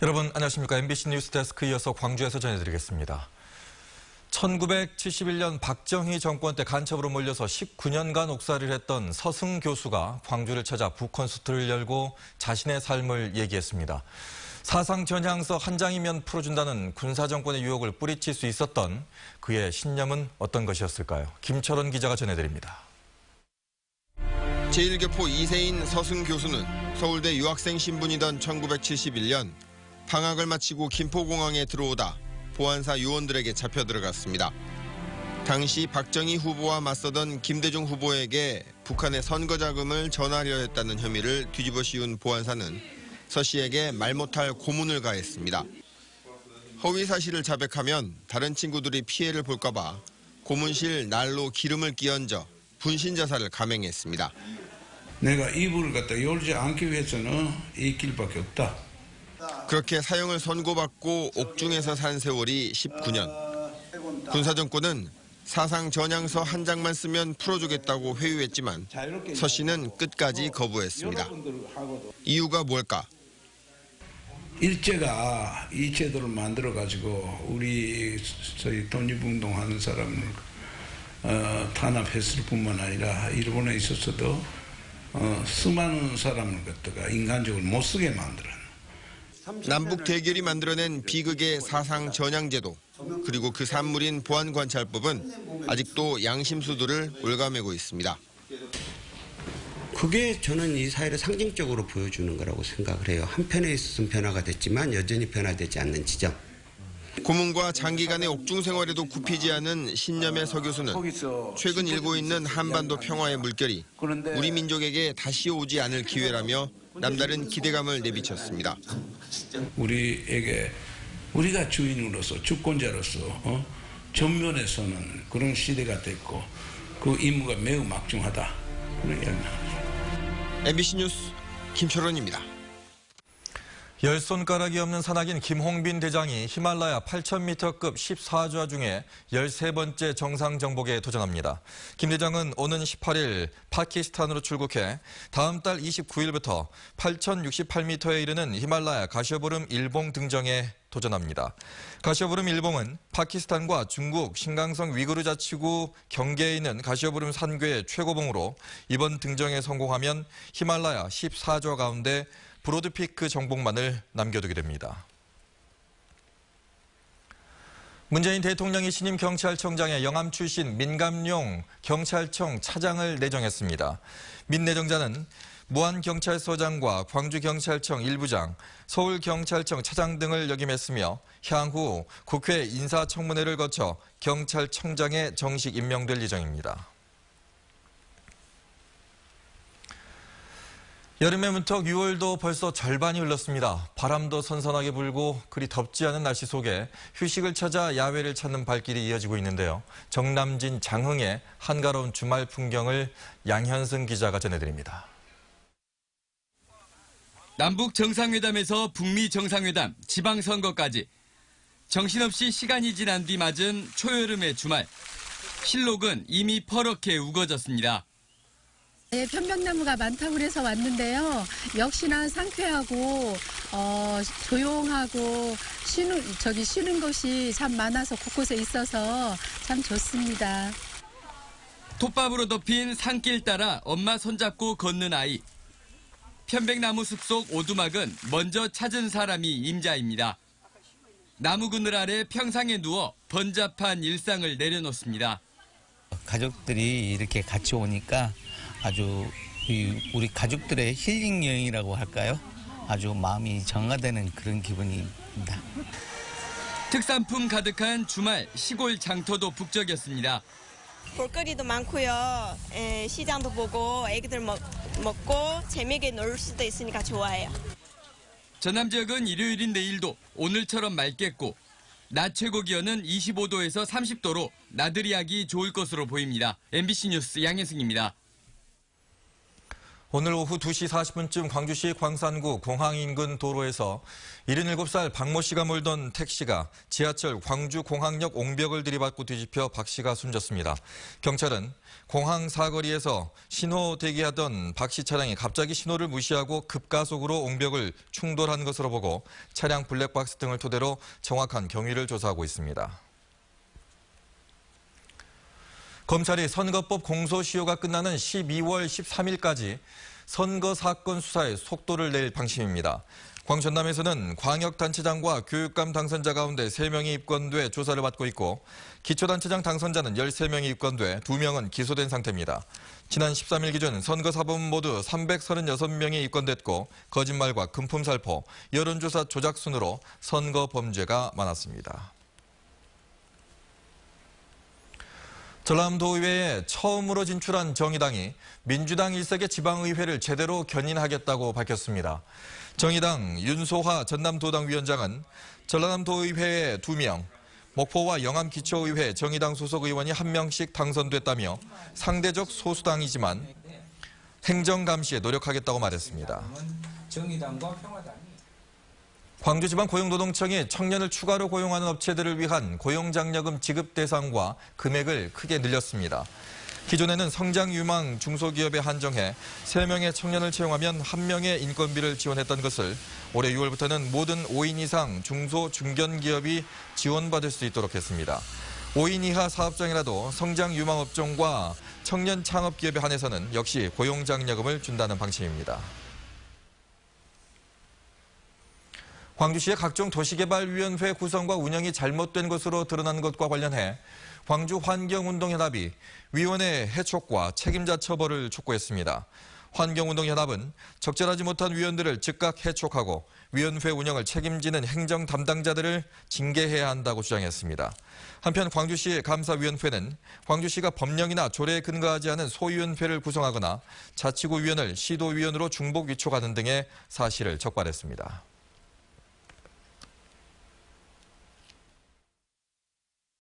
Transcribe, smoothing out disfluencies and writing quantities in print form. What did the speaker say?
여러분 안녕하십니까. MBC 뉴스데스크 이어서 광주에서 전해드리겠습니다. 1971년 박정희 정권 때 간첩으로 몰려서 19년간 옥살이를 했던 서승 교수가 광주를 찾아 북콘서트를 열고 자신의 삶을 얘기했습니다. 사상 전향서 한 장이면 풀어준다는 군사정권의 유혹을 뿌리칠 수 있었던 그의 신념은 어떤 것이었을까요? 김철원 기자가 전해드립니다. 제1교포 2세인 서승 교수는 서울대 유학생 신분이던 1971년 방학을 마치고 김포공항에 들어오다 보안사 요원들에게 잡혀 들어갔습니다. 당시 박정희 후보와 맞서던 김대중 후보에게 북한의 선거 자금을 전하려 했다는 혐의를 뒤집어 씌운 보안사는 서 씨에게 말 못할 고문을 가했습니다. 허위 사실을 자백하면 다른 친구들이 피해를 볼까 봐 고문실 난로 기름을 끼얹어 분신 자살을 감행했습니다. 내가 이불을 갖다 열지 않기 위해서는 이 길밖에 없다. 그렇게 사형을 선고받고 옥중에서 산 세월이 19년. 군사정권은 사상 전향서 한 장만 쓰면 풀어주겠다고 회유했지만 서 씨는 끝까지 거부했습니다. 이유가 뭘까? 일제가 이 제도를 만들어가지고 우리 저희 독립운동하는 사람을 탄압했을 뿐만 아니라 일본에 있어서도 수많은 사람을 갖다가 인간적으로 못 쓰게 만들었는. 남북 대결이 만들어낸 비극의 사상 전향제도, 그리고 그 산물인 보안관찰법은 아직도 양심수들을 올가매고 있습니다. 그게 저는 이 사회를 상징적으로 보여주는 거라고 생각을 해요. 한편에 있어서는 변화가 됐지만 여전히 변화되지 않는 지점. 고문과 장기간의 옥중 생활에도 굽히지 않은 신념의 서 교수는 최근 일고 있는 한반도 평화의 물결이 우리 민족에게 다시 오지 않을 기회라며 남다른 기대감을 내비쳤습니다. 우리에게 우리가 주인으로서 주권자로서 전면에 서는 그런 시대가 됐고 그 임무가 매우 막중하다. 그런 이야기입니다. MBC 뉴스 김철원입니다. 열 손가락이 없는 산악인 김홍빈 대장이 히말라야 8,000m급 14좌 중에 13번째 정상 정복에 도전합니다. 김 대장은 오는 18일 파키스탄으로 출국해 다음 달 29일부터 8,068m에 이르는 히말라야 가시오부름 일봉 등정에 도전합니다. 가시오부름 일봉은 파키스탄과 중국 신강성 위구르 자치구 경계에 있는 가시오부름 산궤의 최고봉으로 이번 등정에 성공하면 히말라야 14좌 가운데 브로드피크 정복만을 남겨두게 됩니다. 문재인 대통령이 신임 경찰청장에 영암 출신 민감용 경찰청 차장을 내정했습니다. 민 내정자는 무안경찰서장과 광주경찰청 일부장, 서울경찰청 차장 등을 역임했으며 향후 국회 인사청문회를 거쳐 경찰청장에 정식 임명될 예정입니다. 여름의 문턱 6월도 벌써 절반이 흘렀습니다. 바람도 선선하게 불고 그리 덥지 않은 날씨 속에 휴식을 찾아 야외를 찾는 발길이 이어지고 있는데요. 정남진 장흥의 한가로운 주말 풍경을 양현승 기자가 전해드립니다. 남북 정상회담에서 북미 정상회담, 지방선거까지 정신없이 시간이 지난 뒤 맞은 초여름의 주말. 실록은 이미 퍼렇게 우거졌습니다. 네, 편백나무가 많다고 그래서 왔는데요. 역시나 상쾌하고 조용하고 쉬는 곳이 참 많아서 곳곳에 있어서 참 좋습니다. 톱밥으로 덮인 산길 따라 엄마 손잡고 걷는 아이. 편백나무 숲속 오두막은 먼저 찾은 사람이 임자입니다. 나무 그늘 아래 평상에 누워 번잡한 일상을 내려놓습니다. 가족들이 이렇게 같이 오니까 아주 우리 가족들의 힐링 여행이라고 할까요? 아주 마음이 정화되는 그런 기분입니다. 특산품 가득한 주말 시골 장터도 북적였습니다. 볼거리도 많고요. 시장도 보고 애기들 먹고 재미있게 놀 수도 있으니까 좋아해요. 전남 지역은 일요일인 내일도 오늘처럼 맑겠고 낮 최고 기온은 25도에서 30도로 나들이하기 좋을 것으로 보입니다. MBC 뉴스 양혜승입니다. 오늘 오후 2시 40분쯤 광주시 광산구 공항 인근 도로에서 77살 박모 씨가 몰던 택시가 지하철 광주공항역 옹벽을 들이받고 뒤집혀 박 씨가 숨졌습니다. 경찰은 공항 사거리에서 신호 대기하던 박 씨 차량이 갑자기 신호를 무시하고 급가속으로 옹벽을 충돌한 것으로 보고 차량 블랙박스 등을 토대로 정확한 경위를 조사하고 있습니다. 검찰이 선거법 공소시효가 끝나는 12월 13일까지 선거 사건 수사에 속도를 낼 방침입니다. 광주 전남에서는 광역단체장과 교육감 당선자 가운데 3명이 입건돼 조사를 받고 있고 기초단체장 당선자는 13명이 입건돼 2명은 기소된 상태입니다. 지난 13일 기준 선거사범 모두 336명이 입건됐고 거짓말과 금품살포, 여론조사 조작 순으로 선거 범죄가 많았습니다. 전남도의회에 처음으로 진출한 정의당이 민주당 일색의 지방의회를 제대로 견인하겠다고 밝혔습니다. 정의당 윤소화 전남도당 위원장은 전남도의회에 2명, 목포와 영암기초의회 정의당 소속 의원이 1명씩 당선됐다며 상대적 소수당이지만 행정감시에 노력하겠다고 말했습니다. 정의당과 평화당이 광주지방고용노동청이 청년을 추가로 고용하는 업체들을 위한 고용장려금 지급 대상과 금액을 크게 늘렸습니다. 기존에는 성장 유망 중소기업에 한정해 3명의 청년을 채용하면 1명의 인건비를 지원했던 것을 올해 6월부터는 모든 5인 이상 중소 중견기업이 지원받을 수 있도록 했습니다. 5인 이하 사업장이라도 성장 유망 업종과 청년 창업기업에 한해서는 역시 고용장려금을 준다는 방침입니다. 광주시의 각종 도시개발위원회 구성과 운영이 잘못된 것으로 드러난 것과 관련해 광주환경운동연합이 위원회 해촉과 책임자 처벌을 촉구했습니다. 환경운동연합은 적절하지 못한 위원들을 즉각 해촉하고 위원회 운영을 책임지는 행정 담당자들을 징계해야 한다고 주장했습니다. 한편 광주시 감사위원회는 광주시가 법령이나 조례에 근거하지 않은 소위원회를 구성하거나 자치구 위원을 시도위원으로 중복 위촉하는 등의 사실을 적발했습니다.